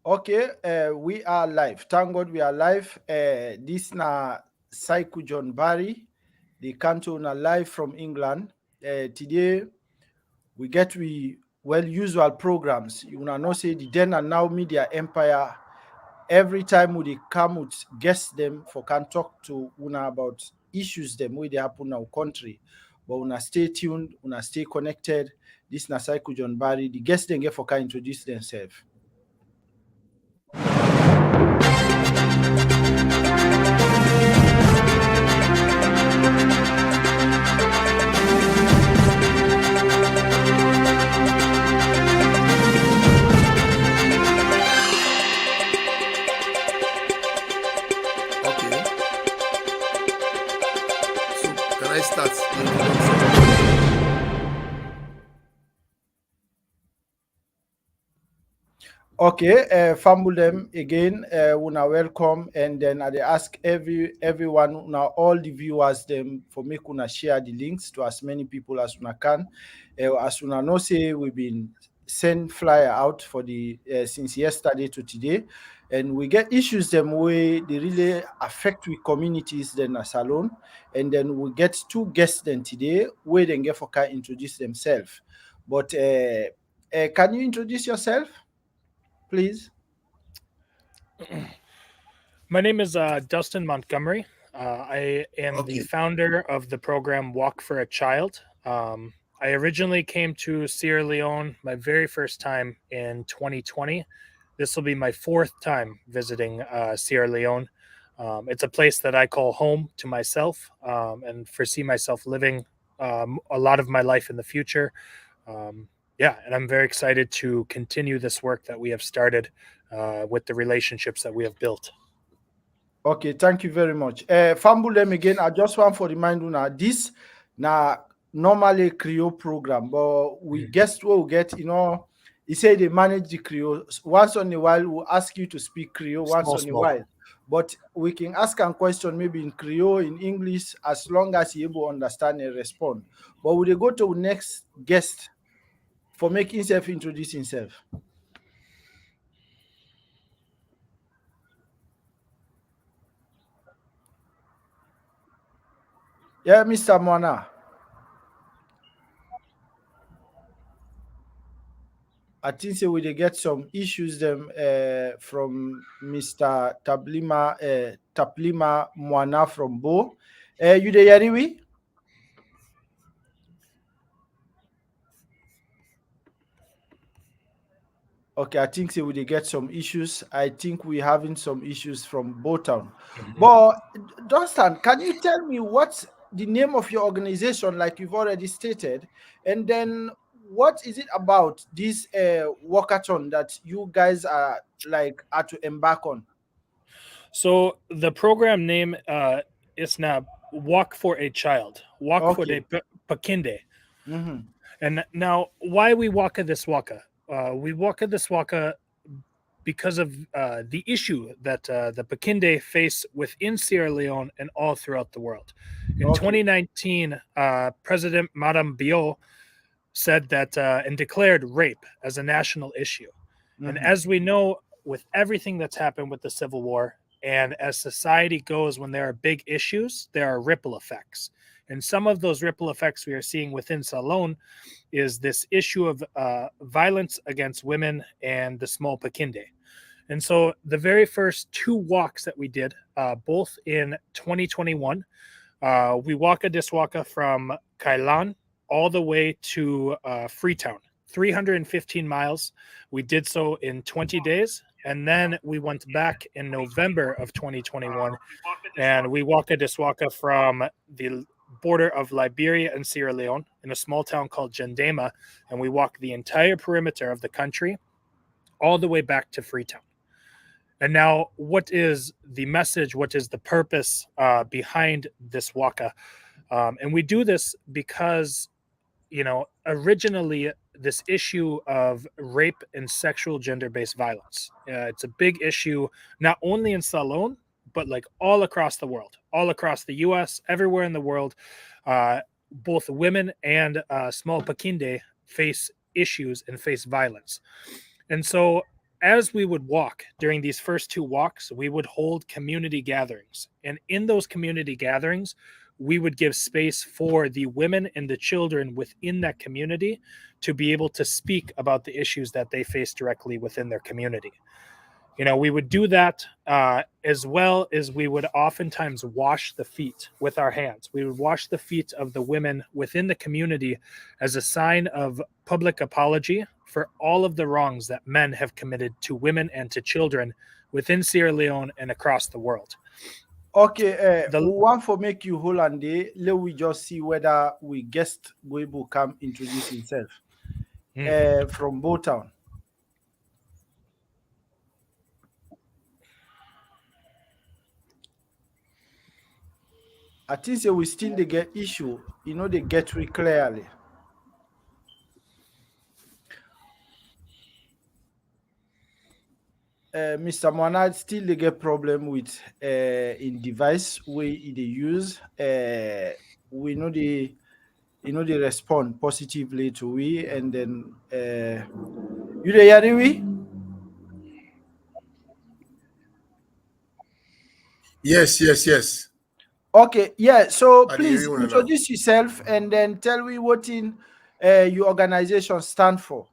Okay, we are live. Thank God we are live. This na Saiku John Barry, the canto na live from England. Today we get usual programs. You know say the then and now media empire. Every time we dey come with guests them for can talk to una about issues them where they happen in our country. But una stay tuned, una stay connected. This na Saiku John Barry. The guests then get for can introduce themselves. Okay. So can I start? Okay, fumble them again. Una welcome, and then I dey ask everyone, una all the viewers them for make una share the links to as many people as una can. As una know, say we've been send flyer out for the since yesterday to today, and we get issues them way they really affect we communities. Then a Salon, and then we get two guests then today where they get for can introduce themselves. But can you introduce yourself, please? My name is Dustin Montgomery. I am the Okay. founder of the program Walk for a Child. I originally came to Sierra Leone my very first time in 2020. This will be my fourth time visiting Sierra Leone. It's a place that I call home to myself and foresee myself living a lot of my life in the future. And I'm very excited to continue this work that we have started with the relationships that we have built. Okay, thank you very much. Fumble them again. I just want for remind you now. This now normally Creole program, but we guess what we get. He say they manage the Creole. Once in a while, we'll ask you to speak Creole. Once in a Small. while, but we can ask a question maybe in Creole, in English, as long as you able to understand and respond. But we dey go to next guest for making himself introduce himself. Yeah, Mr. Mwana. I think say we dey get some issues them from Mr. Taplima Mwana from Bo. You dey hear we? Okay, I think say we dey get some issues. I think we having some issues from Botown. But Dustin, can you tell me what's the name of your organization, like you've already stated, and then what is it about this walkathon that you guys are to embark on? So the program name is now Walk for a Child. Walk for Okay. the Pakinde. Mm-hmm. And now, why we walk this waka? We walk this waka because of the issue that the Pakinde face within Sierra Leone and all throughout the world. In Okay. 2019, President Madame Bio said that and declared rape as a national issue. And as we know, with everything that's happened with the Civil War, and as society goes, when there are big issues, there are ripple effects. And some of those ripple effects we are seeing within Salon is this issue of violence against women and the small Pakinde. And so the very first two walks that we did, both in 2021, we walked this waka from Kailan all the way to Freetown, 315 miles. We did so in 20 days. And then we went back in November of 2021 and we walked this waka from the border of Liberia and Sierra Leone in a small town called Jendema. And we walked the entire perimeter of the country all the way back to Freetown. And now, what is the message? What is the purpose behind this waka? And we do this because, originally this issue of rape and sexual gender-based violence. It's a big issue, not only in Salon, but like all across the world, all across the U.S., everywhere in the world. Both women and small Pakinde face issues and face violence. And so as we would walk during these first 2 walks, we would hold community gatherings. And in those community gatherings, we would give space for the women and the children within that community to be able to speak about the issues that they face directly within their community. We would do that as well as we would oftentimes wash the feet with our hands. We would wash the feet of the women within the community as a sign of public apology for all of the wrongs that men have committed to women and to children within Sierra Leone and across the world. Okay, one for make you hold on day. Let we just see whether we guest will come introduce himself. From Bowtown. I think we still they get issue. They get we clearly. Mr. Monad still they get problem with in device way they use. We know they respond positively to we, and then you there hear we? Yes. Okay, yeah. So please introduce yourself and then tell me what in your organization stand for.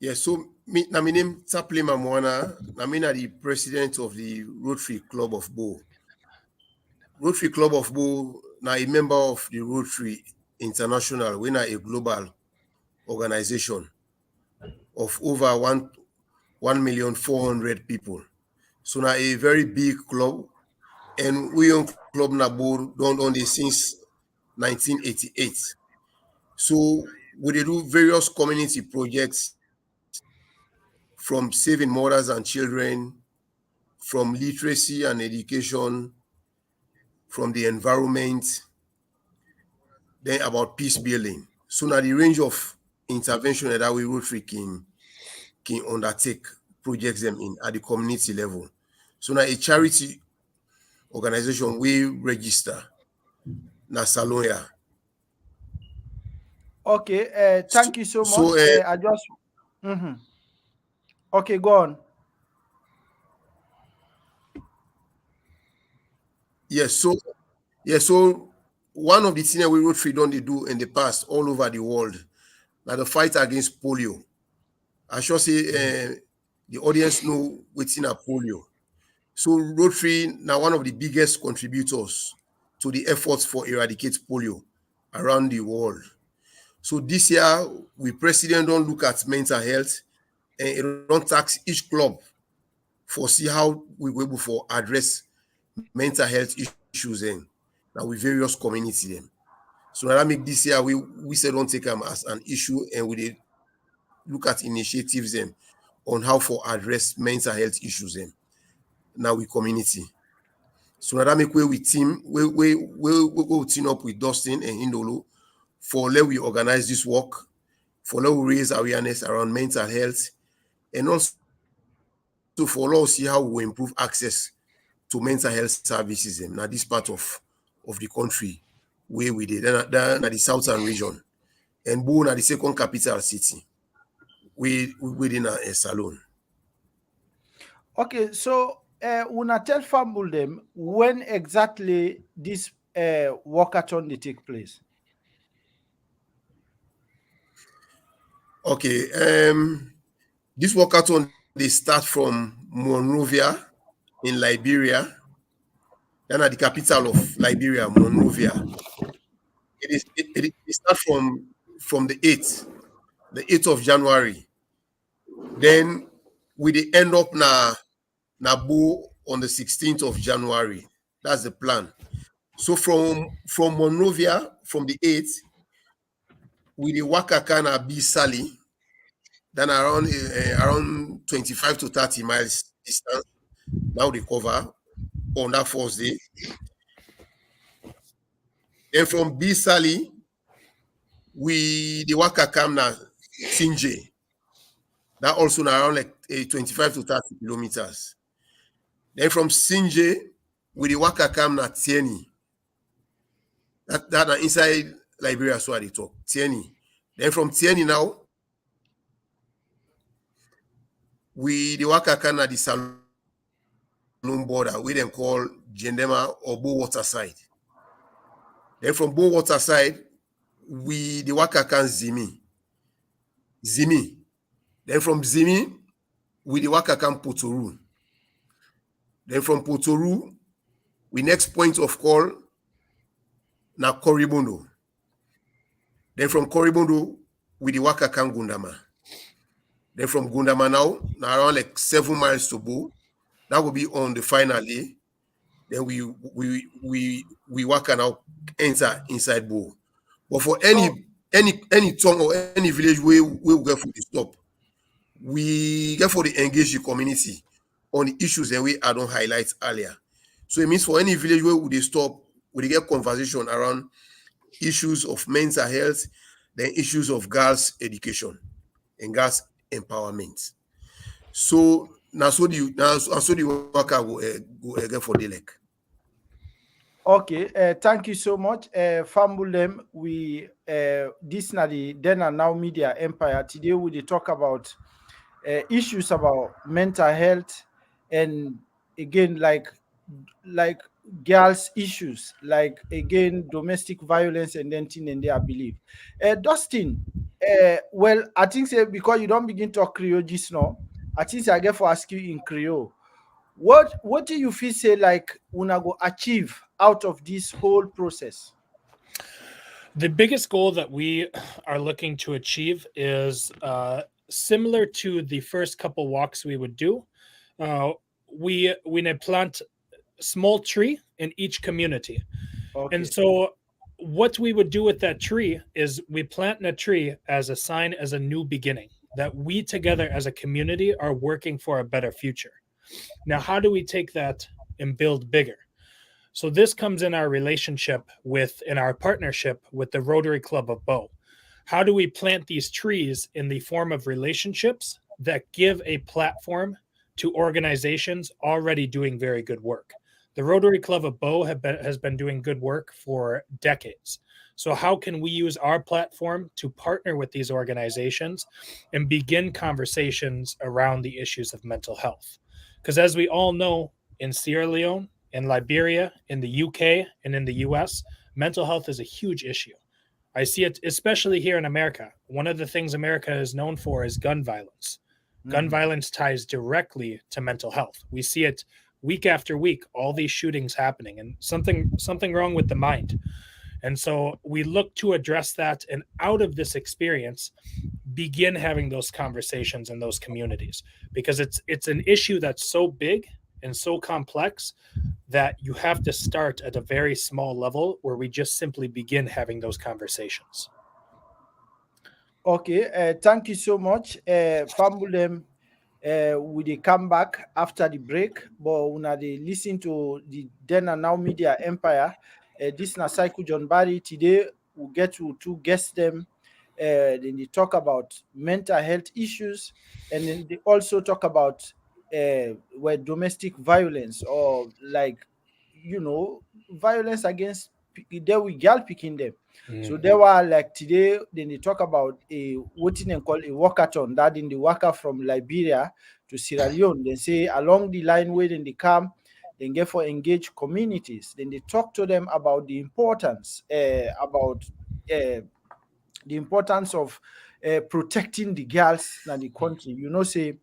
Yeah, so my name Taple Mamwana. I'm the president of the Rotary Club of Bong. Rotary Club of Bong now a member of the Rotary International. We're a global organization of over 1,400,000 people. So now a very big club, and we on Club Nabo done on this since 1988. So we do various community projects, from saving mothers and children, from literacy and education, from the environment, then about peace building. So now the range of intervention that we Rotary can undertake projects them in at the community level. So now a charity organization we register na Salon. Okay, thank you so much. I just Okay, go on. Yes, so one of the things we Rotary done they do in the past all over the world, now the fight against polio. I should say the audience know what's in a polio. So Rotary now one of the biggest contributors to the efforts for eradicate polio around the world. So this year, we president don't look at mental health, and it don't tax each club for see how we will able for address mental health issues in now with various communities them. So that make this year we say don't take them as an issue, and we look at initiatives them on how for address mental health issues them now with community. So that make we team we team up with Dustin and Indolo for let we organize this work, for let we raise awareness around mental health, and also for us see how we improve access to mental health services in this part of the country where we did. Then the southern region, and Bong at the second capital city within a Salon. Okay, so when I tell family them when exactly this walkathon they take place. Okay, this walkathon they start from Monrovia in Liberia, then at the capital of Liberia, Monrovia. It starts from the 8th of January. Then we end up na Bong on the 16th of January. That's the plan. So from Monrovia, from the 8th, we the Walkathon na Bisali, then around 25 to 30 miles distance. Now they cover on that first day. Then from Bisali, we the Walkathon na Sinje. That also around like 25 to 30 kilometers. Then from Sinje, we the Walkathon na Tieni. That inside Liberia, so they talk Tieni. Then from Tieni now, we the Walkathon at the Salon border, we then call Gendema or Bow Waterside. Then from Bow Waterside, we the Walkathon Zimi. Then from Zimi, we the Walkathon Potoru. Then from Potoru, we next point of call na Koribondo. Then from Koribondo, we the Walkathon Gundama. Then from Gundama now around like 7 miles to Bow. That will be on the final day. Then we work and now enter inside Bow. But for any town or any village we will get for the stop, we get for the engage the community on the issues that we I don't highlight earlier. So it means for any village where we stop, we get conversation around issues of mental health, then issues of girls' education and girls' empowerment. So now so the worker go again for the leg. Okay, thank you so much. Fambulem, we this na the then and now media empire. Today we talk about issues about mental health and again like girls issues, like again domestic violence and then thing and I believe. Dustin, well, I think say because you don't begin talk Creole just now, I think I get for ask you in Creole. What do you feel say like una go achieve out of this whole process? The biggest goal that we are looking to achieve is similar to the first couple walks we would do. We plant small tree in each community. Okay. And so what we would do with that tree is we plant a tree as a sign, as a new beginning, that we together as a community are working for a better future. Now, how do we take that and build bigger? So this comes in our relationship in our partnership with the Rotary Club of Bong. How do we plant these trees in the form of relationships that give a platform to organizations already doing very good work? The Rotary Club of Bong has been doing good work for decades. So how can we use our platform to partner with these organizations and begin conversations around the issues of mental health? Because as we all know, in Sierra Leone, in Liberia, in the UK, and in the US, mental health is a huge issue. I see it especially here in America. One of the things America is known for is gun violence. Gun violence ties directly to mental health. We see it week after week, all these shootings happening, and something wrong with the mind. And so we look to address that, and out of this experience, begin having those conversations in those communities, because it's an issue that's so big and so complex that you have to start at a very small level where we just simply begin having those conversations. Okay, thank you so much. Fambulem, we dey come back after the break, but una dey listen to the then and now media empire. This na Cycle John Barry. Today we'll get to two guests them. Then they talk about mental health issues, and then they also talk about where domestic violence or like violence against there we girl picking them. Mm-hmm. So there were like today, then they talk about what they call a walkathon, that in the walker from Liberia to Sierra Leone. They say along the line where then they come, then get for engage communities. Then they talk to them about the importance of protecting the girls in the country. Say,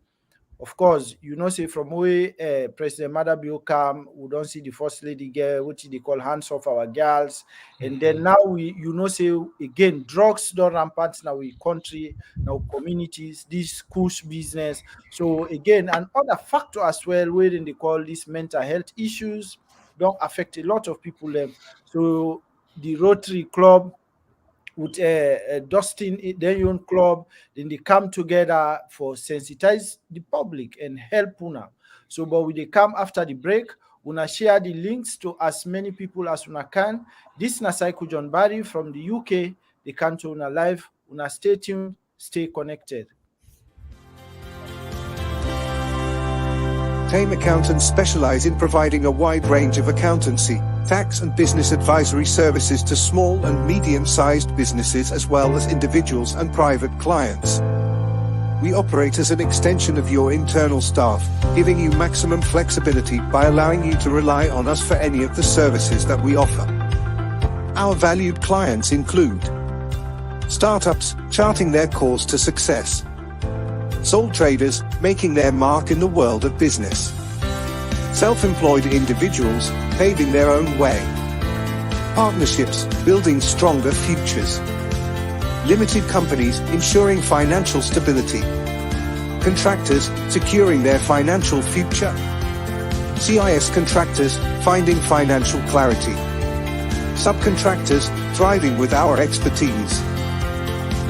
of course, say from where President Madabio come, we don't see the first lady girl, what they call hands off our girls. And then now we, say again, drugs don't rampant now we country, now communities, this schools business. So again, another factor as well, where they call these mental health issues don't affect a lot of people. So the Rotary Club with Dustin, their own club, then they come together for sensitize the public and help una. So, but when they come after the break, una share the links to as many people as una can. This na Cycle John Barry from the UK. They come to una live. Una stay tuned, stay connected. Tame Accountants specialize in providing a wide range of accountancy, tax and business advisory services to small and medium-sized businesses as well as individuals and private clients. We operate as an extension of your internal staff, giving you maximum flexibility by allowing you to rely on us for any of the services that we offer. Our valued clients include startups charting their course to success, sole traders making their mark in the world of business, self-employed individuals paving their own way, partnerships building stronger futures, limited companies ensuring financial stability, contractors securing their financial future, CIS contractors finding financial clarity, subcontractors thriving with our expertise,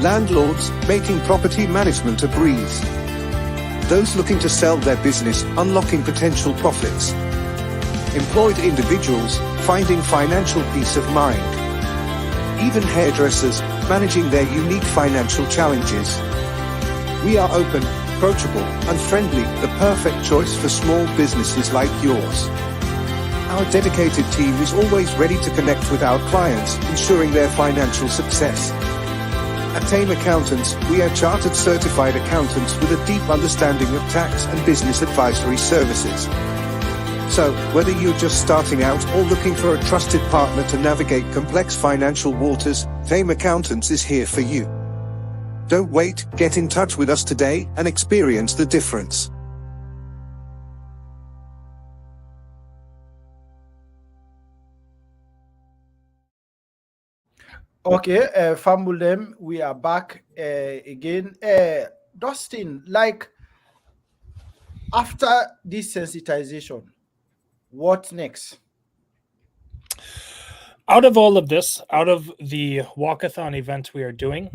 landlords making property management a breeze, those looking to sell their business unlocking potential profits, employed individuals finding financial peace of mind, even hairdressers managing their unique financial challenges. We are open, approachable, and friendly, the perfect choice for small businesses like yours. Our dedicated team is always ready to connect with our clients, ensuring their financial success. At Tame Accountants, we are chartered certified accountants with a deep understanding of tax and business advisory services. So, whether you're just starting out or looking for a trusted partner to navigate complex financial waters, Tame Accountants is here for you. Don't wait, get in touch with us today and experience the difference. Okay, Fambulem, we are back again. Dustin, like after this sensitization, what next? Out of all of this, out of the walkathon event we are doing,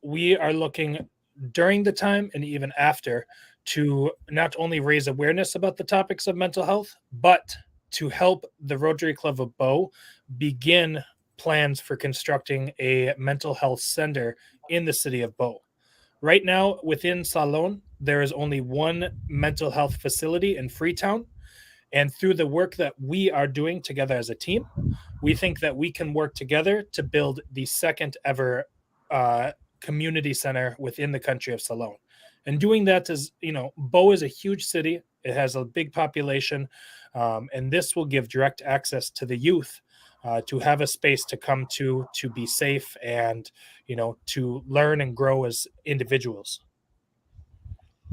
we are looking during the time and even after to not only raise awareness about the topics of mental health, but to help the Rotary Club of Bow begin plans for constructing a mental health center in the city of Bow. Right now, within Salon, there is only one mental health facility in Freetown. And through the work that we are doing together as a team, we think that we can work together to build the second ever community center within the country of Salon. And doing that is, Bow is a huge city. It has a big population. And this will give direct access to the youth to have a space to come to be safe and, to learn and grow as individuals.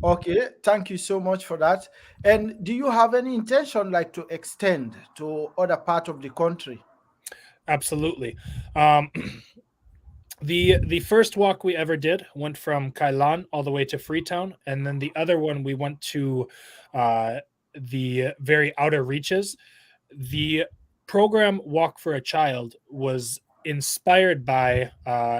Okay, thank you so much for that. And do you have any intention like to extend to other part of the country? Absolutely. The first walk we ever did went from Kailan all the way to Freetown, and then the other one we went to the very outer reaches. The program Walk for a Child was inspired by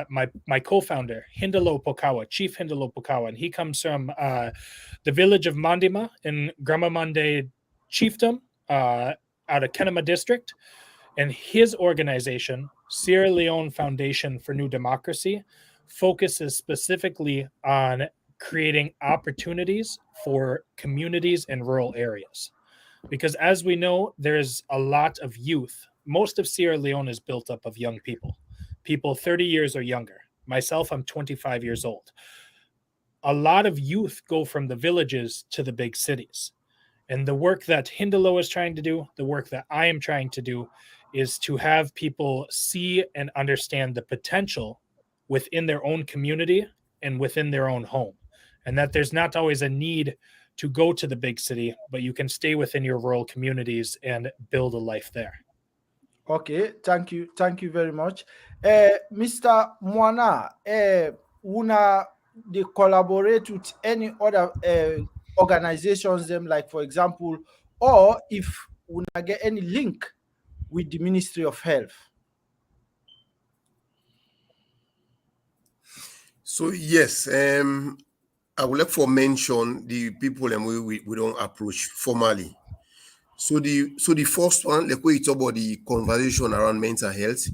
my co-founder, Hindalo Pokawa, Chief Hindalo Pokawa, and he comes from the village of Mandima in Gramamande Chiefdom out of Kenema District. And his organization, Sierra Leone Foundation for New Democracy, focuses specifically on creating opportunities for communities in rural areas. Because as we know, there's a lot of youth. Most of Sierra Leone is built up of young people 30 years or younger. Myself, I'm 25 years old. A lot of youth go from the villages to the big cities. And the work that Hindalo is trying to do, the work that I am trying to do, is to have people see and understand the potential within their own community and within their own home. And that there's not always a need to go to the big city, but you can stay within your rural communities and build a life there. Okay, thank you very much. Mr. Mwana, una they collaborate with any other organizations, them like for example, or if una get any link with the Ministry of Health? So yes, I would like to mention the people and we don't approach formally. So the first one, like we talk about the conversation around mental health,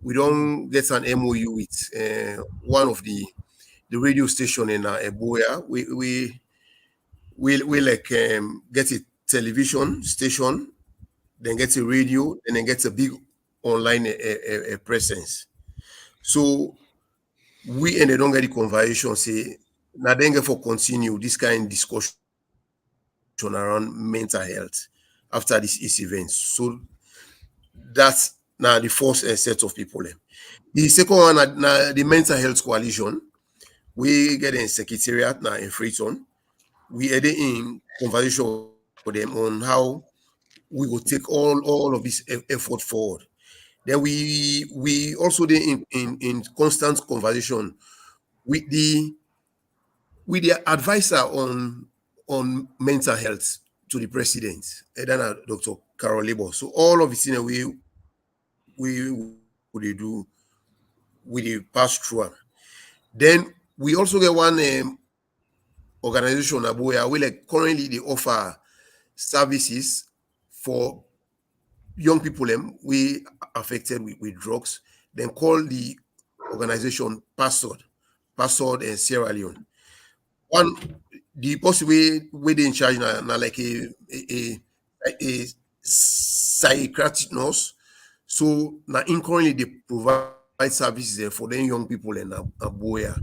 we don't get an MOU with one of the radio station in Eboya. We like get it television station, then get a radio, and then get a big online presence. So we and they don't get the conversation say now then get for continue this kind of discussion around mental health after this event. So that's now the first set of people. The second one now the mental health coalition. We get in secretariat now in Freetown. We had in conversation with them on how we will take all of this effort forward. Then we also did in constant conversation with the advisor on mental health to the president, and then Dr. Carol Labor. So all of it in a way we do we pass through. Then we also get one organization where we like currently they offer services for young people we affected with drugs. Then call the organization Password and Sierra Leone. One the possible way they in charge now like a psychiatric nurse. So now in currently they provide services for them young people in Aboya.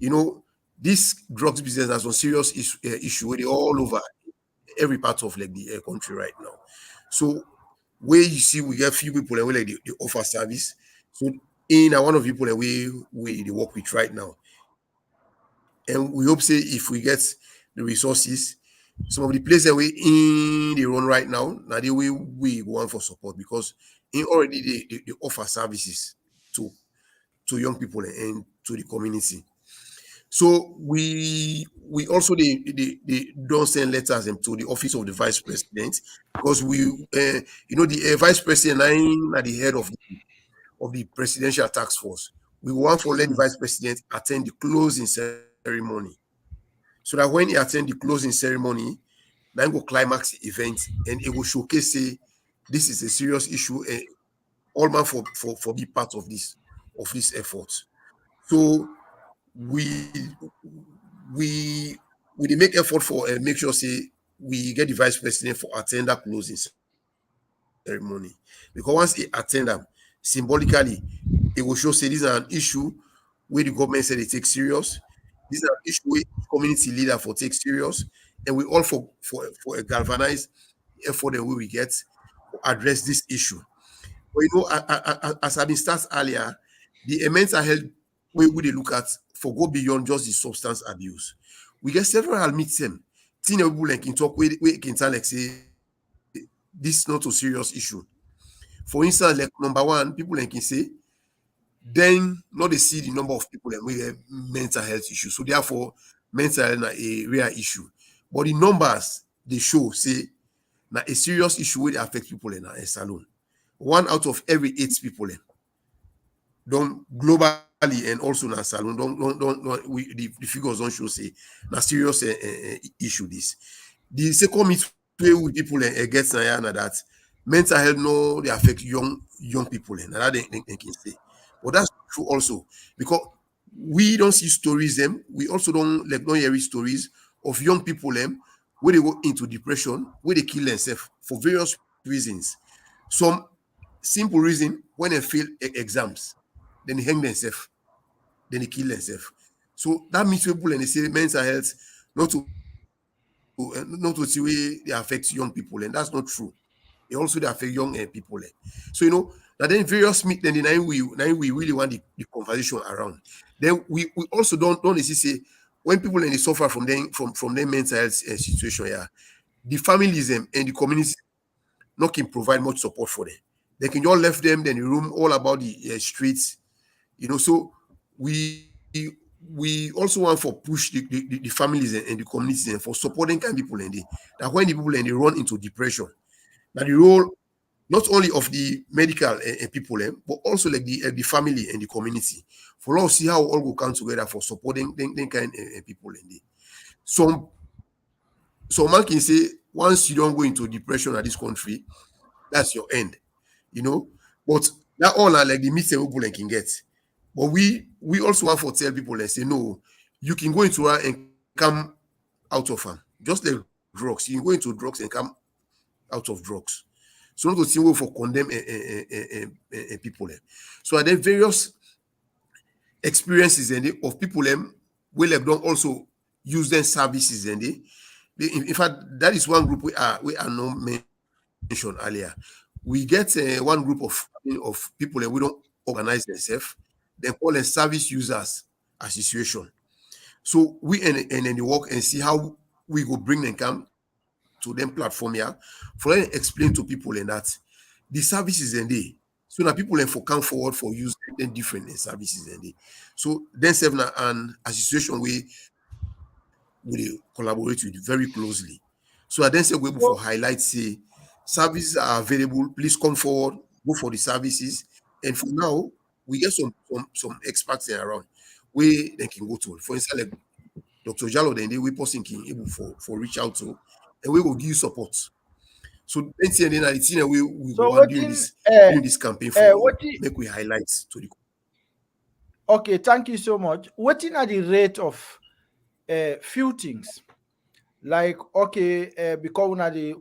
You know, this drugs business has some serious issue with it all over every part of like the country right now. So where you see we get few people and we like they offer service. So in one of the people that we they work with right now. And we hope say if we get the resources, some of the places that we in the run right now, now they we want for support because in already they offer services to young people and to the community. So we also they don't send letters to the office of the vice president because we the vice president at the head of the presidential task force. We want to let the vice president attend the closing ceremony, so that when he attend the closing ceremony, then go climax the event and it will showcase say this is a serious issue and all man for be part of this effort. So we they make effort for make sure say we get the vice president for attend that closing ceremony because once he attend them symbolically it will show say this is an issue where the government said they take serious. This is an issue where community leader for take serious, and we all for a galvanized effort the way we get to address this issue. But as I've been started earlier, the mental health way we they look at for go beyond just the substance abuse. We get several meet them. Teen people like can talk we can tell like say this is not a serious issue. For instance, like number one, people like can say, then not they see the number of people that we have mental health issues. So therefore, mental health is a rare issue. But the numbers they show say now a serious issue will affect people in a Salon. 1 out of every 8 people don't globally and also in Salon don't the figures don't show say now serious issue this. The second meet with people gets that mental health no they affect young people and that they can say. But that's true also because we don't see stories them. We also don't hear stories of young people where they go into depression, where they kill themselves for various reasons. Some simple reason when they fail exams, then they hang themselves, then they kill themselves. So that means people and they say mental health not to see where they affect young people, and that's not true. It also they affect young people. So that then various meet then we really want the conversation around. Then we also don't say when people and they suffer from their mental health situation, the families and the community not can provide much support for them. They can just left them then the room all about the streets, So we also want for push the families and the communities and for supporting kind of people and that when the people and they run into depression, that the role not only of the medical people, but also like the family and the community. For us, see how all go come together for supporting them kind of people. Some man can say, once you don't go into depression at this country, that's your end. But that all are like the meat people can get. But we also want to tell people and say, no, you can go into and come out of them. Just like drugs. You can go into drugs and come out of drugs. So not to see for condemn people. So are there various experiences of people where they don't also use their services in fact, that is one group we are not mentioned earlier. We get one group of people and we don't organize themselves. They call them service users association. So we and then they work and see how we go bring them come to them platform here for them explain to people and that the services so that people for come forward for use them different services so then serve an association we collaborate with very closely. So I then say we able for highlight say services are available, please come forward, go for the services. And for now, we get some experts around where they can go to. For instance, like Dr. Jalo, then we person can able for reach out to, and we will give you support. So then we So do during this campaign for make we highlight to the. Okay, thank you so much. What are the rate of few things? Like, okay, because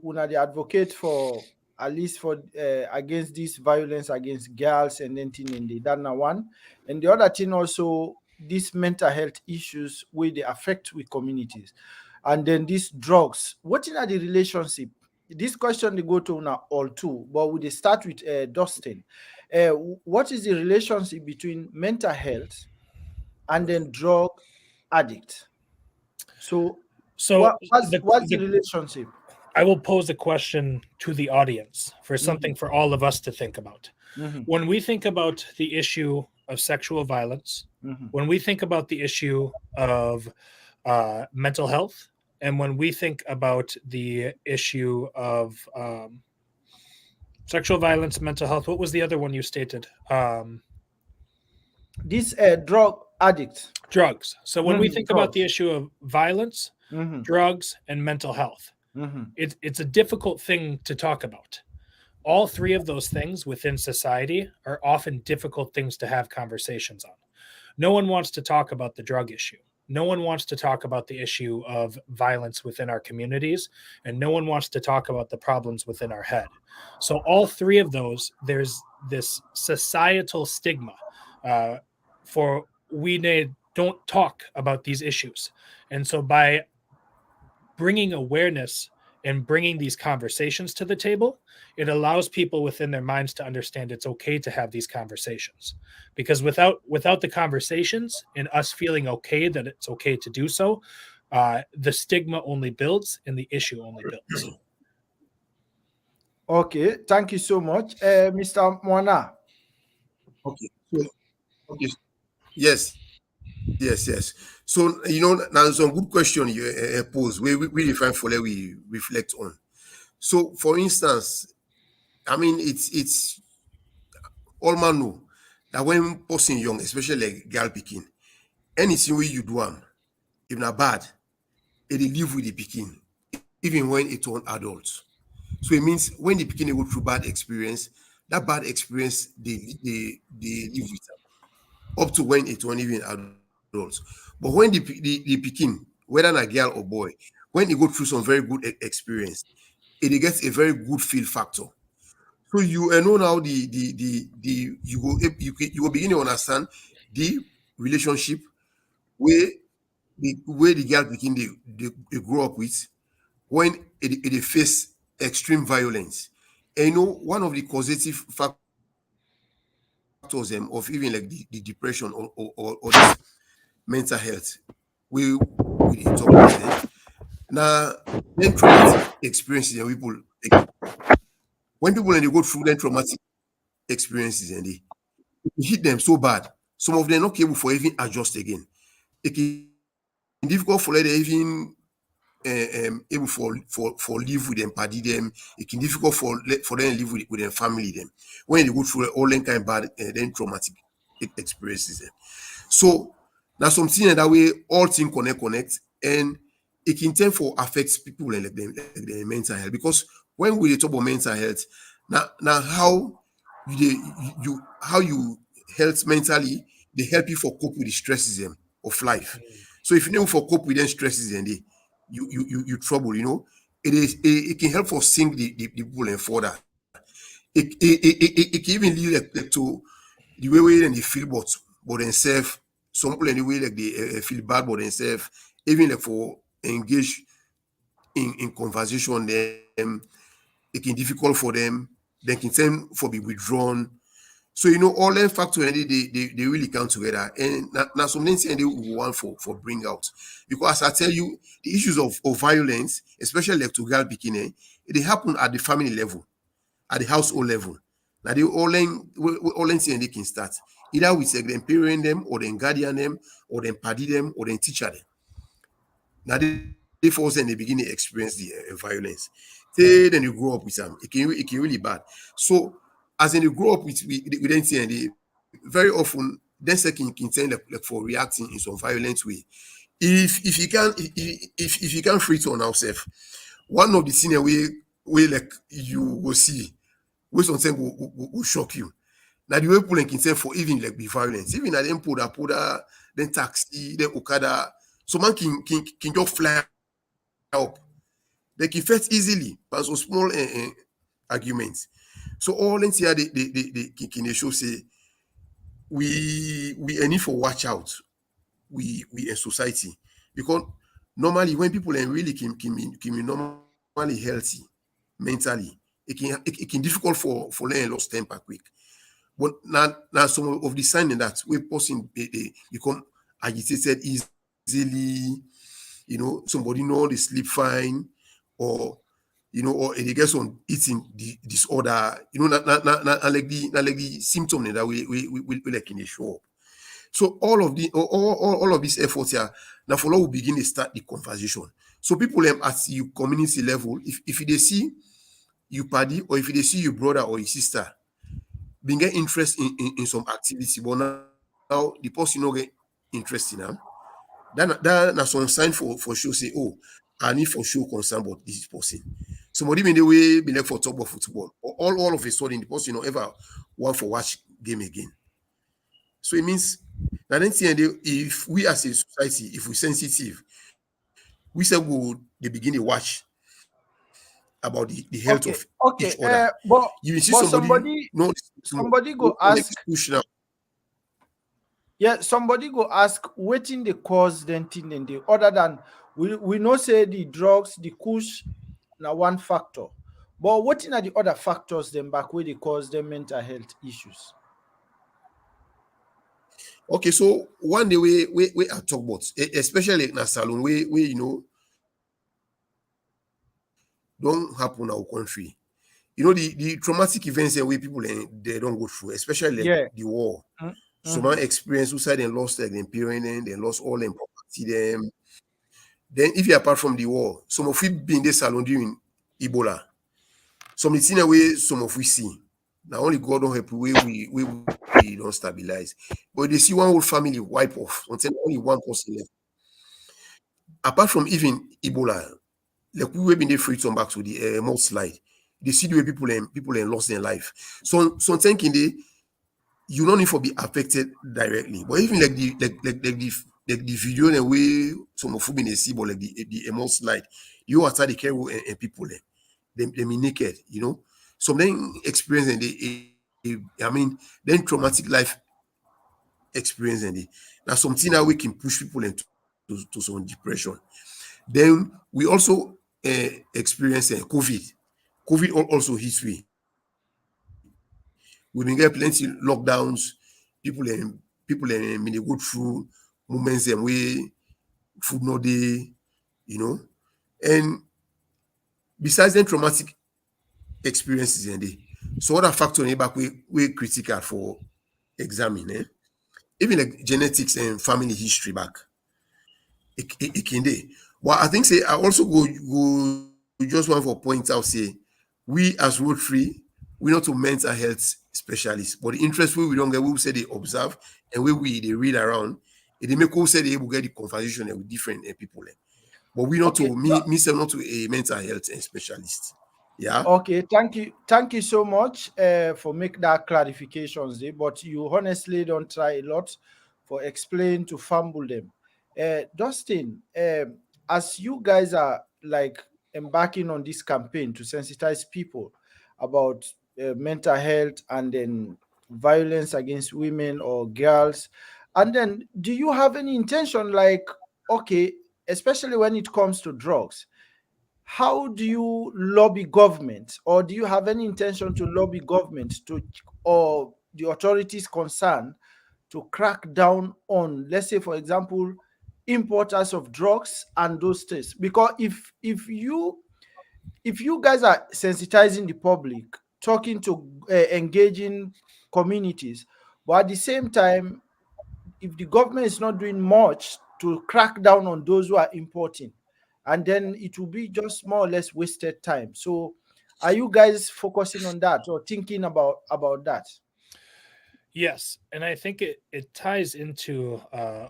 una the advocate for at least for against this violence against girls and then thing in the Dana one, and the other thing also these mental health issues where they affect with communities, and then these drugs. What are the relationship? This question they go to now all two, but we start with Dustin. What is the relationship between mental health and then drug addict? So what's the relationship? I will pose a question to the audience for something for all of us to think about. When we think about the issue of sexual violence, when we think about the issue of mental health, and when we think about the issue of sexual violence, mental health, what was the other one you stated? This drug addict. Drugs. So when we think about the issue of violence, drugs, and mental health, it's a difficult thing to talk about. All three of those things within society are often difficult things to have conversations on. No one wants to talk about the drug issue. No one wants to talk about the issue of violence within our communities, and no one wants to talk about the problems within our head. So all three of those, there's this societal stigma for we don't talk about these issues. And so by bringing awareness and bringing these conversations to the table, it allows people within their minds to understand it's okay to have these conversations. Because without the conversations and us feeling okay that it's okay to do so, the stigma only builds and the issue only builds. Okay, thank you so much. Mr. Mwana. Okay. Okay. Yes. So, now some good question you pose. We really find for that we reflect on. So, for instance, I mean, it's all man know that when person young, especially like girl picking, anything where you do if not bad, it live with the picking, even when it on adults. So it means when the picking go through bad experience, that bad experience they live with them up to when it won't even adults. But when the picking, whether a girl or boy, when they go through some very good experience, it gets a very good feel factor. So you know now you will begin to understand the relationship where the girl begin they grow up with when they face extreme violence. And one of the causative factors of even like the depression or this mental health we talk about it. Now then traumatic experiences and people when people and they go through then traumatic experiences and they hit them so bad, some of them not capable for even adjust again. It can be difficult for them even able for live with them, party them. It can be difficult for them live with their family them when they go through all them kind of bad then traumatic experiences. So now something that way all things connect and it can tend for affect people and like their mental health, because when we talk about mental health, now how you health mentally, they help you for cope with the stresses of life. So if you know for cope with them stresses and you trouble, it can help for sink the people and further. It can even lead like to the way and they feel but themselves. Some people anyway like they feel bad about themselves, even like for engage in conversation them, it can difficult for them, they can tend for be withdrawn. So all them factors they really come together. And now some things they want for bring out. Because as I tell you, the issues of violence, especially like to girl bikini, they happen at the family level, at the household level. Now they all things they can start. Either with like them parent them or then guardian them or then paddy them or then teacher them. Now they force and they begin to experience the violence. Then you grow up with them. It can really bad. So as in you grow up with them, they very often then second can tend like for reacting in some violent way. If you can free to on ourselves, one of the scenario way like you will see, where something will shock you. Now the way people can say for even like be violence, even at them put then taxi, then Okada, so man can just fly up. They can fight easily, but so small arguments. So all in here they can show say we need for watch out. We in society because normally when people are really can be normally healthy mentally, it can difficult for them lost temper quick. But now some of the sign in that we person they become agitated easily, somebody know they sleep fine, or or they get some eating disorder, like the symptom that we like in the show up. So all of these efforts here now for will begin to start the conversation. So people at you community level, if they see you paddy or if they see your brother or your sister being get interest in some activity, but now the person no get interest in them, that some sign for sure say, oh, I need for sure concern about this person. Somebody in the way be like for talk about football, or all of a sudden the person ever want for watch game again. So it means that then if we as a society, if we sensitive, we say they begin to watch about the health of each Okay. other. But You will see but somebody somebody no somebody go ask. push now. Yeah, somebody go ask wetin dey cause dem thing dem dey, other than we know say the drugs, the kush na one factor, but wetin are the other factors dem back wey dey cause dem mental health issues? Okay, so one day we I talk about, especially in a salon where don't happen in our country. The traumatic events and where people they don't go through, especially like Yeah. the war. Mm, So mhm. man experience suicide and lost like their parents, they lost all their property them. Then if you apart from the war, some of we been the salon during Ebola. Some it's in a way some of we see. Now only God don't help we don't stabilize. But they see one whole family wipe off until only one person left. Apart from even Ebola, like we been there free to come back to the mouth slide. They see the way people lost their life. So thinking you don't need to be affected directly. But even like the video and way some of you been see, but like the mouth slide, you are the care and people they be naked, Some then experience and then traumatic life experience and now something that we can push people into to some depression. Then we also experience COVID. COVID also hits we. We been get plenty lockdowns. People may they go through moments and way food no day, And besides the traumatic experiences and day, so other factor in the back we critical for examine, even like genetics and family history back. It can dey. But I think say I also go just want for point out say we as Rotary, we not to mental health specialists, but the interest we don't get, we say they observe and we they read around, they make who say they able get the conversation with different people. But we not Okay. to me say not to a mental health specialist. Yeah. Okay, thank you so much for make that clarifications there. But you honestly don't try a lot for explain to fumble them. Dustin, as you guys are like embarking on this campaign to sensitize people about mental health and then violence against women or girls? And then, do you have any intention, like, okay, especially when it comes to drugs, how do you lobby government, or do you have any intention to lobby government to, or the authorities concerned, to crack down on, let's say, for example, importers of drugs and those things? Because if you guys are sensitizing the public, talking to engaging communities, but at the same time, if the government is not doing much to crack down on those who are importing, and then it will be just more or less wasted time. So are you guys focusing on that or thinking about that? Yes, and I think it ties into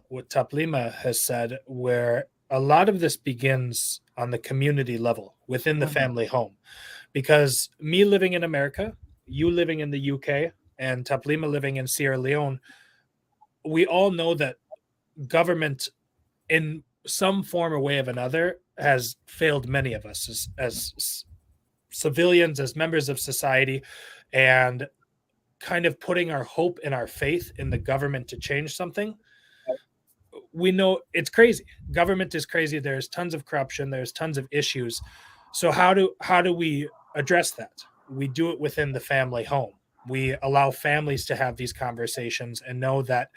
what Taplima has said, where a lot of this begins on the community level within the family home. Because me living in America, you living in the UK, and Taplima living in Sierra Leone, we all know that government in some form or way of another has failed many of us as civilians, as members of society, and kind of putting our hope and our faith in the government to change something. We know it's crazy. Government is crazy. There's tons of corruption. There's tons of issues. So how do we address that? We do it within the family home. We allow families to have these conversations and know that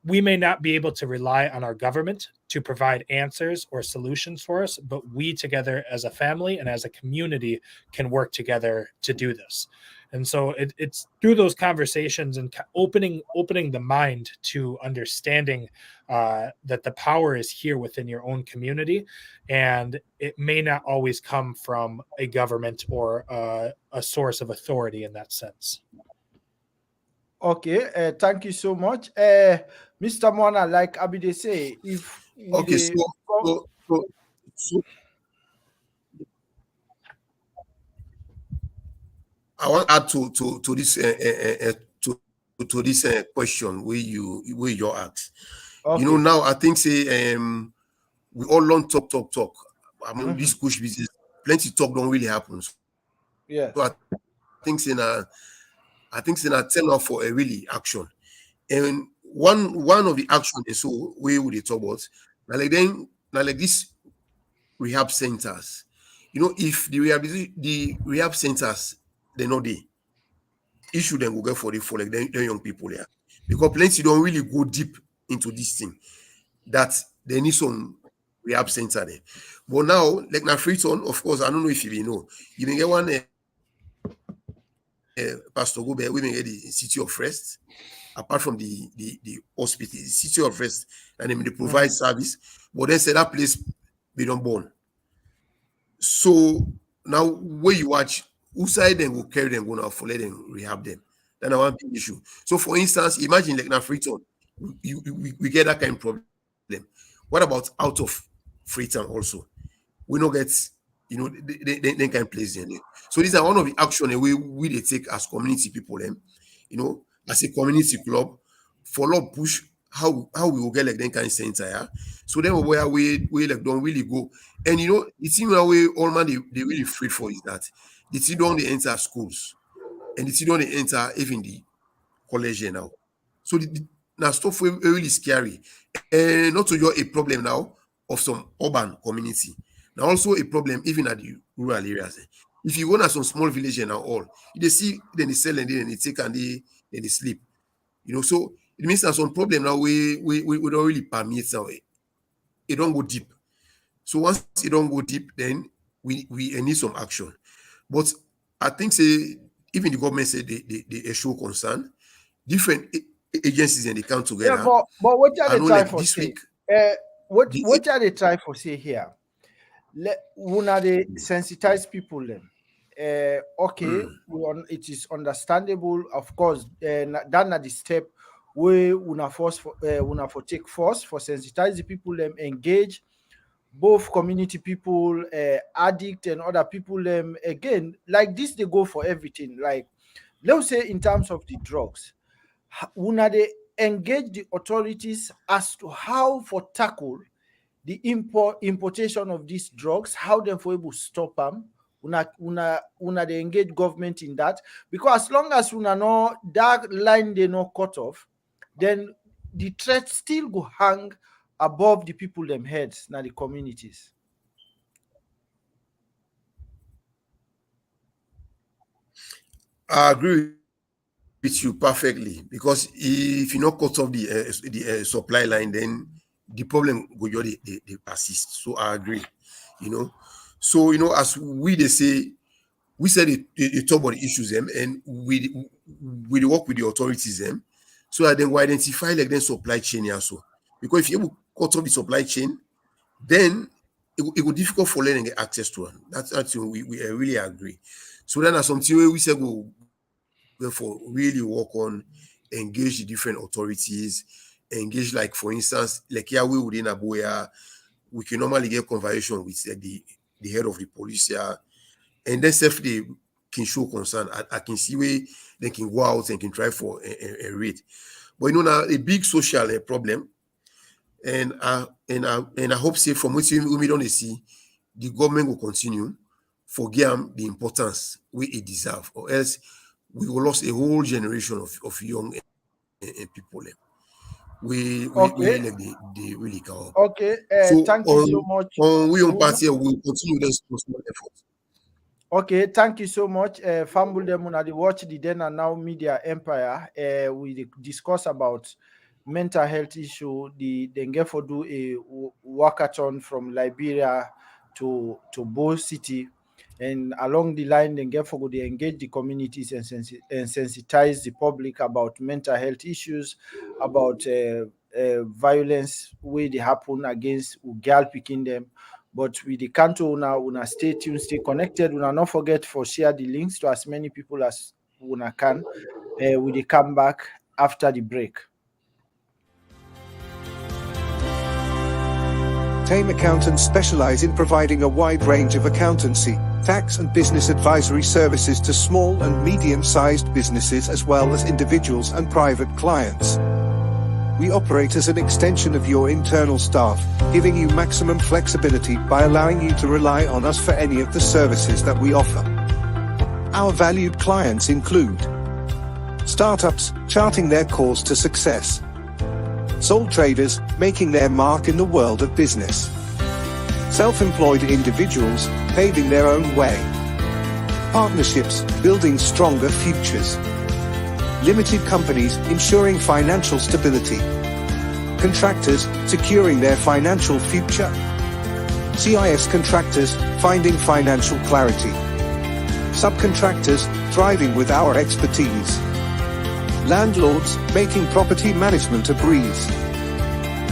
we may not be able to rely on our government to provide answers or solutions for us, but we together as a family and as a community can work together to do this. And so it's through those conversations and opening the mind to understanding that the power is here within your own community, and it may not always come from a government or a source of authority in that sense. Okay, thank you so much, Mr. Mona. Like Abide say, if Okay, they so I want to add to this to this question where you ask. okay. You know, now I think say we all learn talk. I mean, this push business, plenty talk don't really happen. Yeah. So I think in a turn off for a really action. And one of the action is so we would talk about now like this rehab centers. You know, if the rehab centers they're not there, issue them will go for like the young people there. Because plenty don't really go deep into this thing. That they need some rehab center there. But now, like na Freetown, of course, I don't know if you know, you can get one Pastor Gobe, we may get the city of rest, apart from the hospital, the city of rest, and they provide service. But then say that place be don't born. So now where you watch, who side them will carry them, go now for let them rehab them. Then I want big issue. So for instance, imagine like na Freetown, we get that kind of problem. What about out of Freetown also? We don't get, you know, they can place them there. So these are one of the action we they take as community people, you know, as a community club, follow push how we will get like that kind of center, yeah. So then where we like don't really go. And you know, it seems that way all man they really afraid for is that the team don't enter schools and the team don't enter even the college now. So now stuff really scary. And not to you a problem now of some urban community. Now also a problem even at the rural areas. If you go to some small village now all, they see then they sell and then they take and they sleep. You know, so it means there's some problem now we don't really permit now. It don't go deep. So once it don't go deep, then we need some action. But I think say even the government said they show concern, different agencies and they come together. Yeah, but what are they trying for this say? week? What are they trying for say here? When are they sensitize people then? Okay, it is understandable, of course. That na the step we una for take force for sensitize the people them engage both community people, addict and other people them again like this. They go for everything. Like let's say in terms of the drugs, una they engage the authorities as to how for tackle the importation of these drugs, how them for able to stop them. Una they engage government in that, because as long as una know that line they not cut off, then the threat still go hang above the people them heads na the communities. I agree with you perfectly, because if you not cut off the supply line, then the problem will they persist. So I agree, So as they say, we said they talk about the issues them, and we work with the authorities them, so that then we identify like then supply chain also. Because if you cut off the supply chain, then it will difficult for learning get access to it. That's we really agree. So then as something we said we'll therefore really work on, engage the different authorities, engage, like for instance, like here we within Abuya, we can normally get conversation with the head of the police here, and then self they can show concern. I can see where they can go out and can try for a raid. But now a big social problem, and I hope say from what we don't see, the government will continue for them the importance we it deserve, or else we will lose a whole generation of young people. We like they really come. Okay, So thank you so much. we on party we will continue this small effort. Okay, thank you so much. Fambul Demuna, the watch the then and now media empire. We discuss about mental health issue. The get for do a walkathon from Liberia to Bo City, and along the line, they get for they engage the communities and sensitize the public about mental health issues, about violence where they happen against girl picking them. But with the canto una stay tuned, stay connected. Una not forget for share the links to as many people as una can. We will come back after the break. Tame accountants specialize in providing a wide range of accountancy, tax and business advisory services to small and medium-sized businesses as well as individuals and private clients. We operate as an extension of your internal staff, giving you maximum flexibility by allowing you to rely on us for any of the services that we offer. Our valued clients include startups, charting their course to success; sole traders, making their mark in the world of business; self-employed individuals, paving their own way; partnerships, building stronger futures; limited companies, ensuring financial stability; contractors, securing their financial future; CIS contractors, finding financial clarity; subcontractors, thriving with our expertise; landlords, making property management a breeze;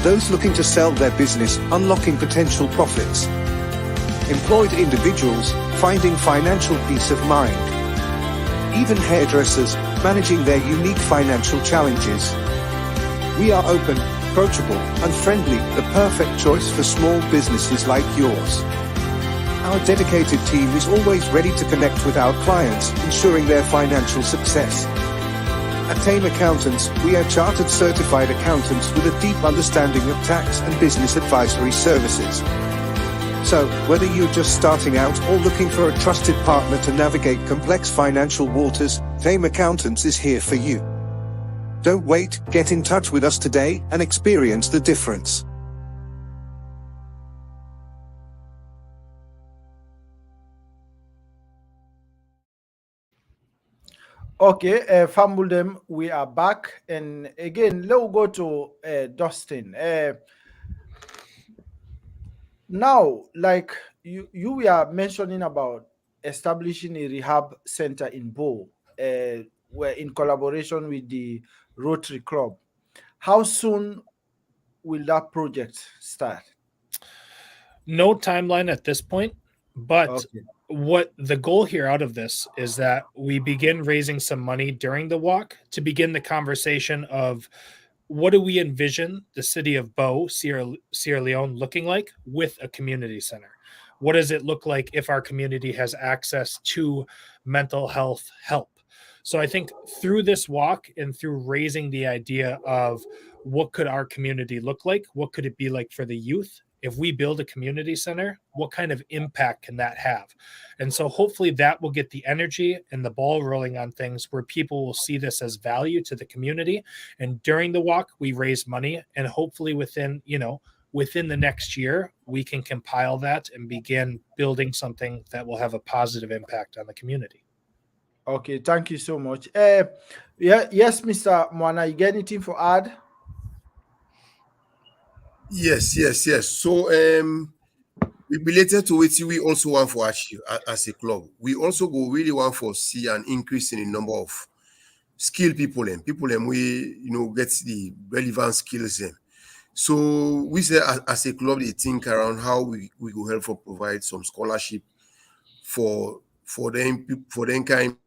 those looking to sell their business, unlocking potential profits; employed individuals, finding financial peace of mind; even hairdressers, managing their unique financial challenges. We are open, approachable, and friendly, the perfect choice for small businesses like yours. Our dedicated team is always ready to connect with our clients, ensuring their financial success. At Tame Accountants, we are chartered certified accountants with a deep understanding of tax and business advisory services. So, whether you're just starting out or looking for a trusted partner to navigate complex financial waters, Tame Accountants is here for you. Don't wait, get in touch with us today and experience the difference. Okay, Fambuldem, we are back. And again, let's go to Dustin. Now, like you were mentioning about establishing a rehab center in Bo, where in collaboration with the Rotary Club. How soon will that project start? No timeline at this point, but Okay. what the goal here out of this is that we begin raising some money during the walk to begin the conversation of what do we envision the city of Bo, Sierra Leone looking like with a community center? What does it look like if our community has access to mental health help? So I think through this walk and through raising the idea of what could our community look like, what could it be like for the youth if we build a community center, what kind of impact can that have? And so hopefully that will get the energy and the ball rolling on things where people will see this as value to the community. And during the walk, we raise money, and hopefully within the next year, we can compile that and begin building something that will have a positive impact on the community. Okay, thank you so much. Yes, Mr. Mwana, you get anything for add? Yes. So related to it, we also want for achieve as a club. We also go really want for see an increase in the number of skilled people and we get the relevant skills them. So we say as a club, they think around how we go help for provide some scholarship for them kind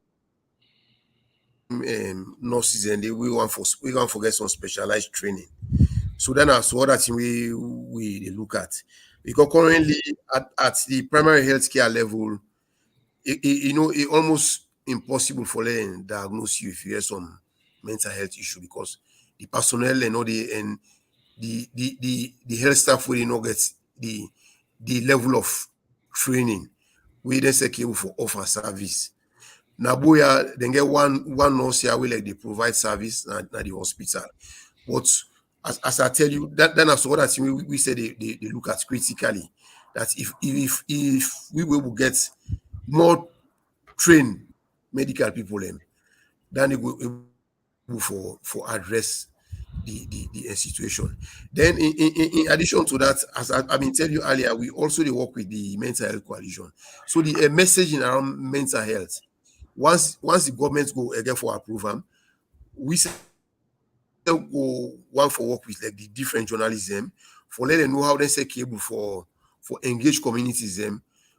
nurses, and we want for get some specialized training. So then as what that we look at, because currently at the primary healthcare level, it almost impossible for them to diagnose you if you have some mental health issue, because the personnel and all the health staff will not get the level of training we then say capable for offer service. Now, boya then get one nurse here will like they provide service at the hospital. But as I tell you, then as what that we say they look at critically, that if we will get more trained medical people, then they will able for address the situation. Then in addition to that, as I been telling you earlier, we also work with the mental health coalition. So the messaging around mental health, once the government go again for approval, we say go one for work with like the different journalism for let them know how they say capable for engage communities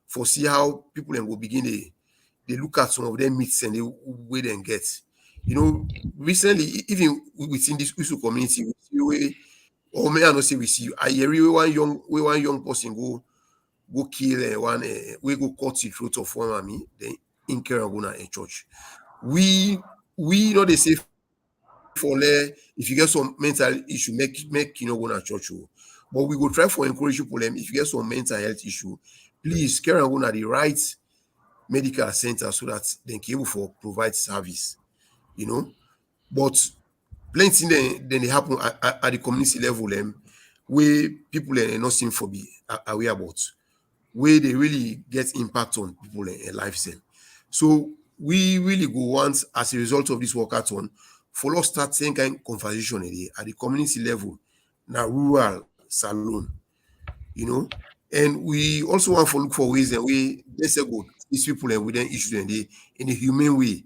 for see how people will begin they look at some of them myths and the way they get. Recently, even within this issue community, or may I not say we see, I hear one young person go kill one, we go cut the throat of one army, then in Keranguna a church. We know they say for if you get some mental issue, make go to church. But we go try for encourage people if you get some mental health issue, please Keranguna the right medical center so that they can able for provide service. But plenty then they happen at the community level where people are not seem for be aware about, where they really get impact on people and lives. So we really go want as a result of this walkathon, follow start same kind of conversation at the community level, now rural Salon, and we also want to look for ways and we let's say go these people and we then issue them in a humane way.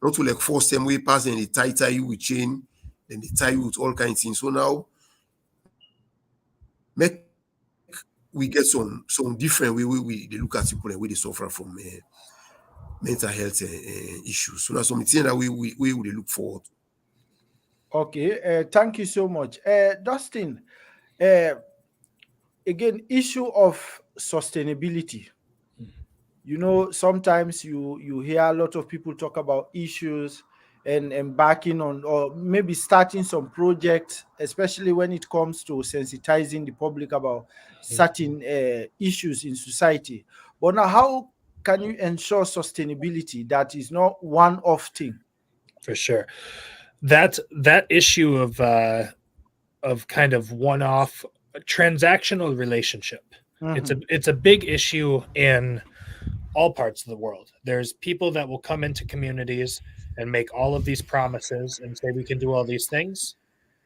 Not to like force them way past and they tie you with chain, then they tie you with all kinds of things. So now make we get some different way we they look at people and we they suffer from mental health issues. So now something that we would look forward to. Okay, thank you so much. Dustin, again, issue of sustainability. Sometimes you hear a lot of people talk about issues and embarking on or maybe starting some projects, especially when it comes to sensitizing the public about certain issues in society. But now, how can you ensure sustainability that is not one-off thing? For sure. That issue of kind of one-off transactional relationship. It's a big issue in all parts of the world. There's people that will come into communities and make all of these promises and say we can do all these things.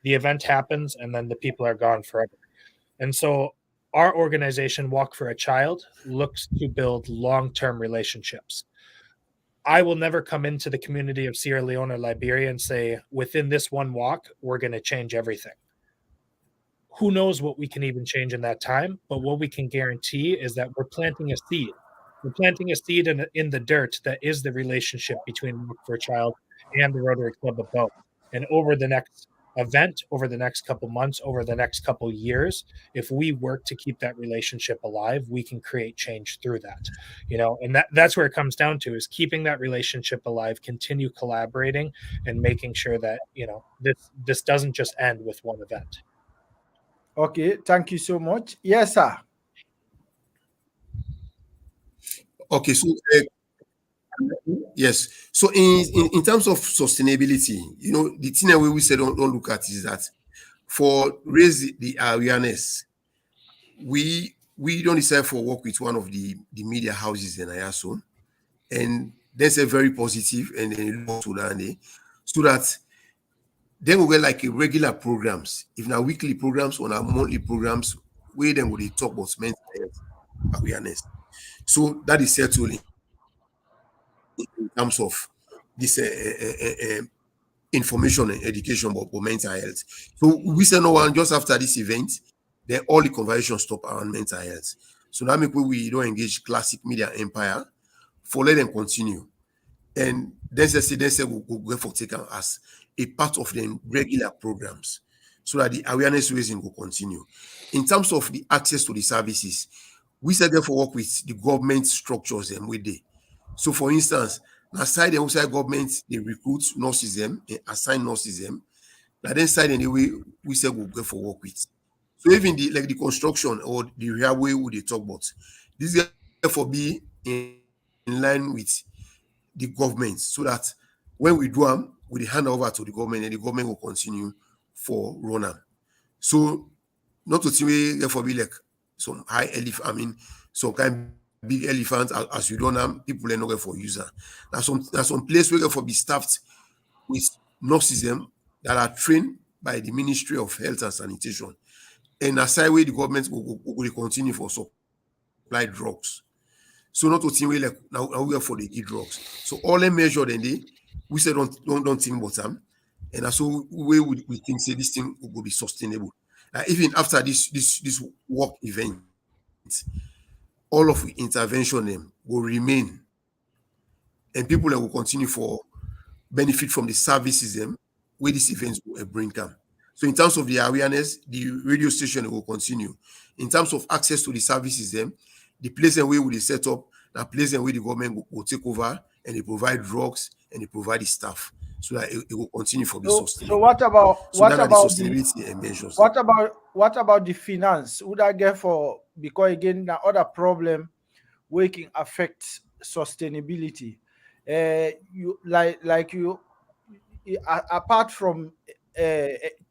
The event happens and then the people are gone forever. And so our organization, Walk for a Child, looks to build long-term relationships. I will never come into the community of Sierra Leone or Liberia and say, within this one walk, we're going to change everything. Who knows what we can even change in that time, but what we can guarantee is that we're planting a seed. We're planting a seed in the dirt that is the relationship between Walk for a Child and the Rotary Club of Bong. And over the next event, over the next couple months, over the next couple years, if we work to keep that relationship alive, we can create change through that. And that's where it comes down to, is keeping that relationship alive, continue collaborating, and making sure that this doesn't just end with one event. Okay, thank you so much. Yes, sir. Okay, so yes. So in terms of sustainability, the thing that we said don't look at is that for raise the awareness, we don't decide for work with one of the media houses in IASO, and that's a very positive and then look to that, so that then we get like a regular programs, if now weekly programs or now monthly programs, where then we talk about mental health awareness. So that is settled in terms of this information and education about mental health. So we say no one just after this event, then all the conversations stop around mental health. So that make we don't engage classic media empire for let them continue. And then say we'll go for taken as a part of the regular programs so that the awareness raising will continue. In terms of the access to the services, we said therefore work with the government structures and with they. So for instance, aside the outside government, they recruit nurses them and assign nurses them. Now then side anyway, we said we'll go for work with. So even the construction or the railway we they talk about, this therefore be in line with the government so that when we do them, we hand over to the government and the government will continue for run. So not to say therefore be like some high elephant, I mean some kind of big elephants as you don't have people are not going for user. There's some place where for be staffed with nurses that are trained by the Ministry of Health and Sanitation. And aside where the government will continue for supply drugs. So not to think we like now we are for the drugs. So all they measure then we say don't think about them. And so we think say this thing will be sustainable. Even after this work event, all of the intervention them will remain, and people that will continue for benefit from the services them where these events will bring them. So in terms of the awareness, the radio station will continue. In terms of access to the services them, the place and way we set up, the place and where the government will take over and they provide drugs and they provide the staff so that it will continue for the sustainable. So what about the sustainability and measures? What about the finance? Would I get for because again the other problem we can affect sustainability. You apart from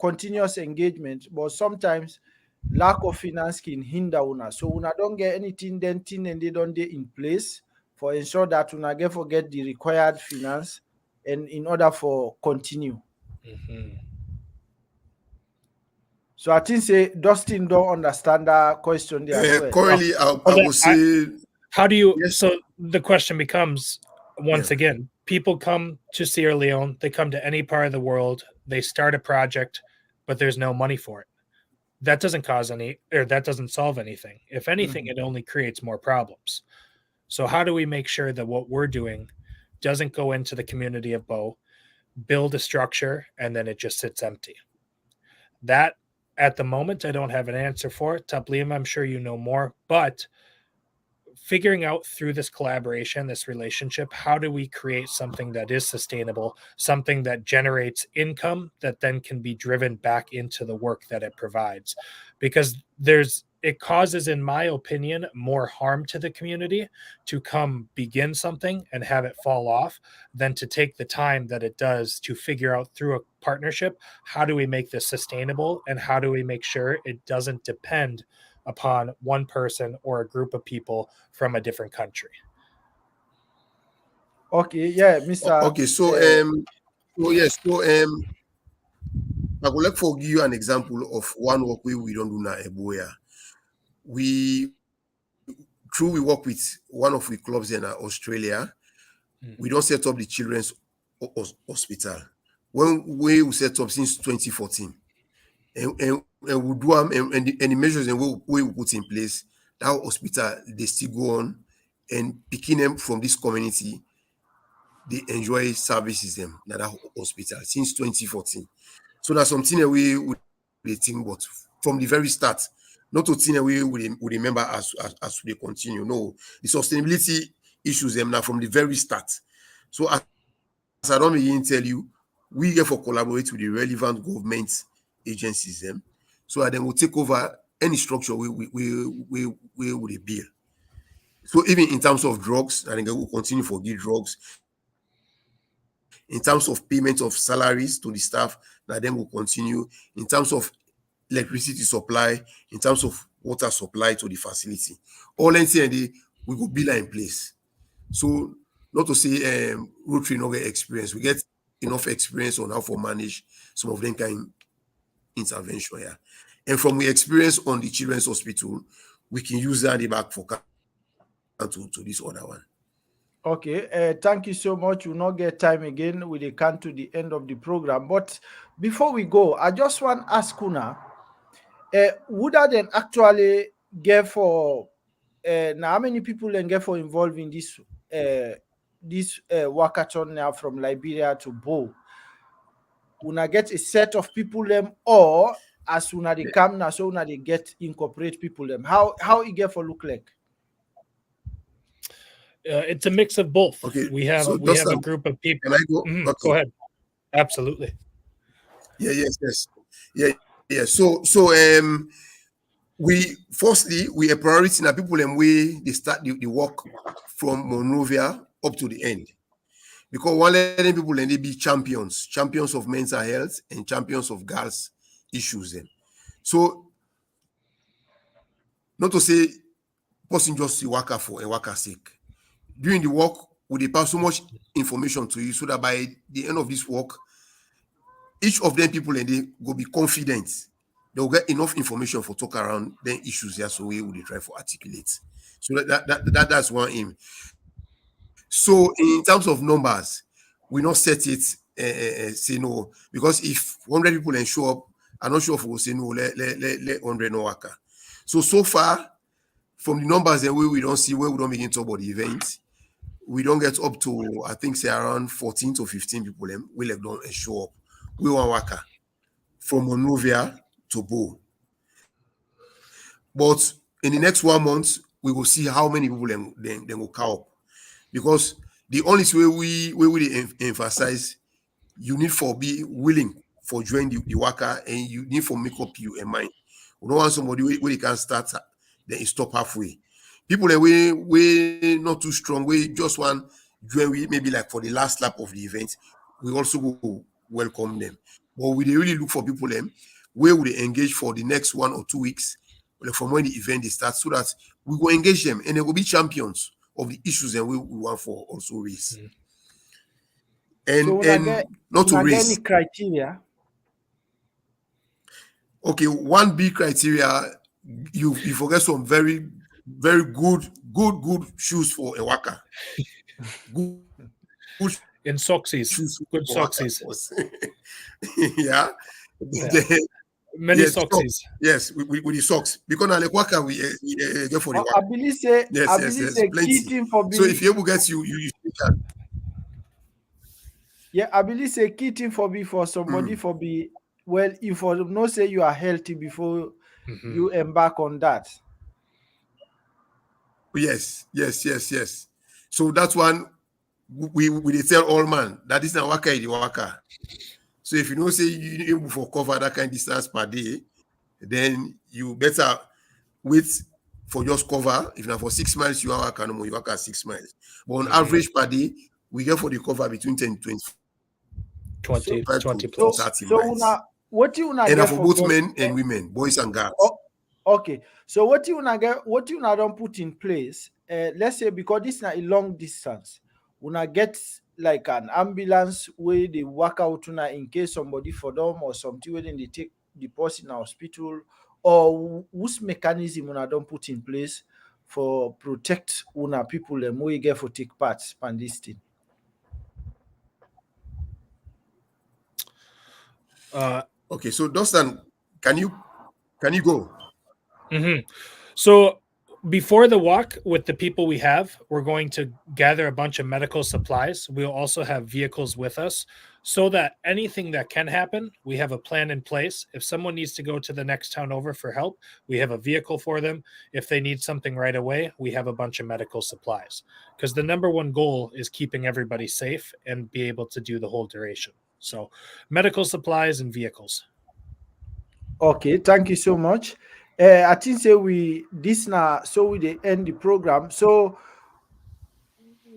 continuous engagement, but sometimes lack of finance can hinder una. So una don't get anything then thing and they don't get in place for ensure that una get the required finance and in order for continue. Mm-hmm. So I think say Dustin don't understand that question there as well. Currently, I will say how do you yes. So the question becomes once again, people come to Sierra Leone, they come to any part of the world, they start a project, but there's no money for it. That doesn't that doesn't solve anything. If anything, it only creates more problems. So how do we make sure that what we're doing doesn't go into the community of Bo, build a structure, and then it just sits empty? That, at the moment, I don't have an answer for it. Tabliam, I'm sure you know more, but figuring out through this collaboration, this relationship, how do we create something that is sustainable, something that generates income that then can be driven back into the work that it provides? Because it causes, in my opinion, more harm to the community to come begin something and have it fall off than to take the time that it does to figure out through a partnership, how do we make this sustainable and how do we make sure it doesn't depend upon one person or a group of people from a different country. Okay, yeah, Mr. Okay, so I would like to give you an example of one work we don't do now, Eboya. We work with one of the clubs in Australia. We don't set up the children's hospital. When we set up since 2014. And we do and the measures and we put in place, that hospital they still go on and picking them from this community, they enjoy services them at that hospital since 2014. So that's something that we think about from the very start. Not to think that we remember as we continue. No, the sustainability issues them now from the very start. So as I don't even tell you, we therefore collaborate with the relevant government agencies them so that they will take over any structure we would build. So even in terms of drugs, I think they will continue to give drugs. In terms of payment of salaries to the staff, that then will continue. In terms of electricity supply, in terms of water supply to the facility, all NCND we go build in place. So not to say Rotary no get experience, we get enough experience on how to manage some of them kind of intervention here. And from the experience on the children's hospital, we can use that the back for to this other one. Okay, thank you so much. We'll not get time again. We come to the end of the program. But before we go, I just want to ask Una, would I then actually get for now how many people then get for involved in this walkathon now from Liberia to Bong? Una get a set of people them, or as una they come now, so una they get incorporate people them. How it get for look like? It's a mix of both. Okay, We have so a group of people. Can I go? Mhm, Okay. Go ahead. Absolutely. Yes. Yeah. So we firstly we a priority now people and we they start the work from Monrovia up to the end. Because one letting people and they be champions of mental health and champions of girls issues then. So not to say person just see worker for a worker sake. During the work, we pass so much information to you so that by the end of this work, each of them people and they go be confident. They'll get enough information for talk around then issues here, so we will try to articulate. So that's one aim. So in terms of numbers, we not set it say no, because if 100 people then show up, I'm not sure if we'll say no, let 100 no worker. So far from the numbers that we don't see where we don't begin to talk about the event, we don't get up to, I think, say around 14 to 15 people will have done show up. We want worker from Monrovia to Bong. But in the next 1 month, we will see how many people then will come up. Because the only way we emphasize, you need for be willing for join the worker, and you need for make up you a mind. We don't want somebody where you can start, then you stop halfway. People that we not too strong, we just want join we maybe like for the last lap of the event, we also go welcome them. But we really look for people them where we engage for the next 1 or 2 weeks, like from when the event starts, so that we will engage them and they will be champions of the issues that we want for also raise. And So not to raise any criteria. Okay, one big criteria, you forget some very good shoes for a worker. Good in Soxies. shoes, Good Soxies. Yeah. Many Soxies. Yes, with the socks. Because now like worker we get for the worker. I believe say Yes, plenty. So if you able get you can. Yeah, I believe say key thing for be for somebody for be well, if for no say you are healthy before you embark on that. Yes. So that's one we tell all man that is not worker the worker. So if you know say you able for cover that kind of distance per day, then you better wait for just cover. If not for 6 miles, you work no more, you work at 6 miles. But on average per day, we get for the cover between 10 to 20 plus 30 miles. What you and get for both men and women, boys and girls. Okay, so what you don't put in place, let's say because this is not a long distance, una get like an ambulance where they work out una in case somebody for them or something where they take the person in hospital, or whose mechanism una don't put in place for protect una people them where you get for take part in this thing. Okay, so Dustin, can you go? So before the walk, with the people we have, we're going to gather a bunch of medical supplies. We'll also have vehicles with us so that anything that can happen, we have a plan in place. If someone needs to go to the next town over for help, we have a vehicle for them. If they need something right away, we have a bunch of medical supplies, because the number one goal is keeping everybody safe and be able to do the whole duration. So medical supplies and vehicles. Okay, thank you so much. I think say we this now so we dey end the program. So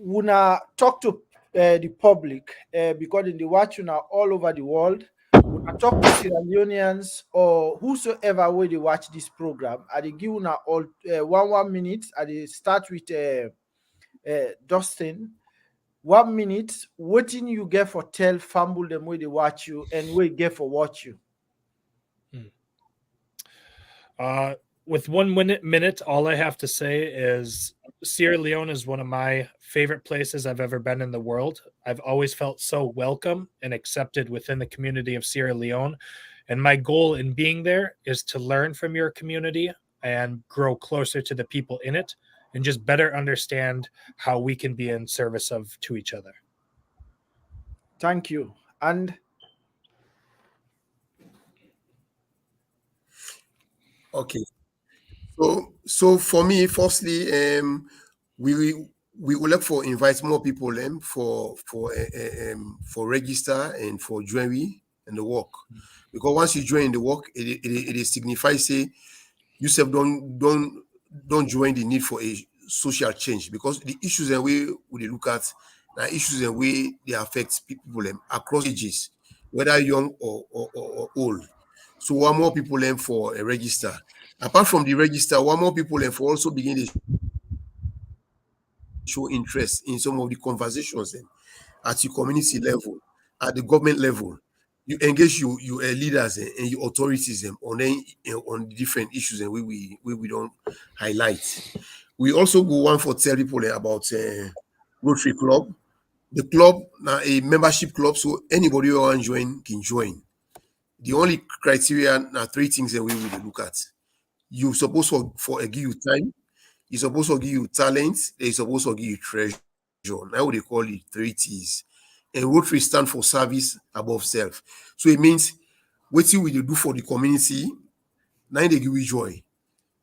una talk to the public because they watch una all over the world. Una talk to Sierra Leoneans or whosoever way they watch this program. I dey give una all 1 minute. I dey start with Dustin. 1 minute. Wetin you get for tell family them where they watch you and where you get for watch you. With 1 minute, all I have to say is Sierra Leone is one of my favorite places I've ever been in the world. I've always felt so welcome and accepted within the community of Sierra Leone. And my goal in being there is to learn from your community and grow closer to the people in it and just better understand how we can be in service of to each other. Thank you. And Okay. So for me, firstly, we would like for invite more people for register and for join and the work, because once you join the work, it signifies say yourself don't join the need for a social change, because the issues that we look at are issues that they affect people across ages, whether young or old. So one more people for a register. Apart from the register, one more people for also begin to show interest in some of the conversations at your community level, at the government level. You engage your leaders and your authorities on the different issues and we don't highlight. We also go on for tell people about Rotary Club. The club now a membership club, so anybody who want to join can join. The only criteria are three things that we will look at. You supposed for give you time, you supposed to give you talent, they supposed to give you treasure. Now what they call it 3 T's. And Rotary stand for service above self. So it means what you will do for the community, now they give you joy.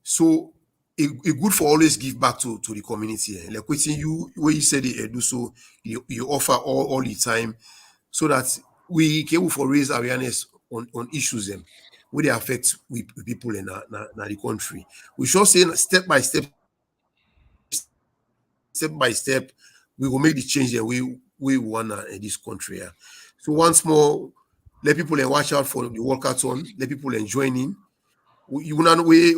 So it good for always give back to the community. Like what you where you said they do, so you offer all the time, so that we can for raise awareness on issues where they affect people in the country. We should say step by step, we will make the change that we want in this country. Yeah. So once more, let people watch out for the Walkathon. Let people join in. You will not we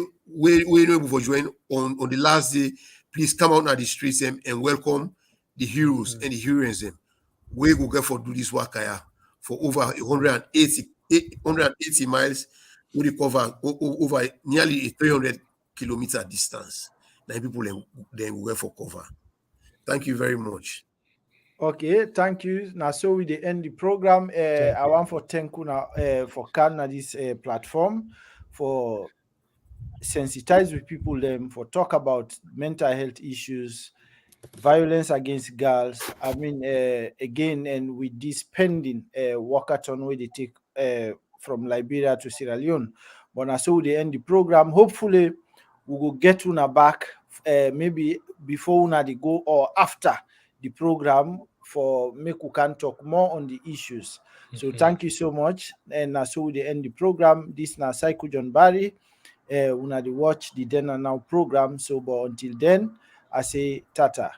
able for join on the last day. Please come out at the streets and welcome the heroes and the heroines. We will get for do this work for over 180 miles. We cover over nearly a 300-kilometer distance. Now people then will get for cover. Thank you very much. okay, thank you. Now, so we dey end the program. I want for thank you now for coming this platform for sensitize with people them for talk about mental health issues, violence against girls. I mean, again, and with this pending walkathon where they take from Liberia to Sierra Leone. But now, so they end the program. Hopefully, we will get una back maybe before una they go or after the program for make we can talk more on the issues. So thank you so much. And so they end the program. This now Psycho John Barry. Una they watch the Then and Now program. So but until then, I say tata.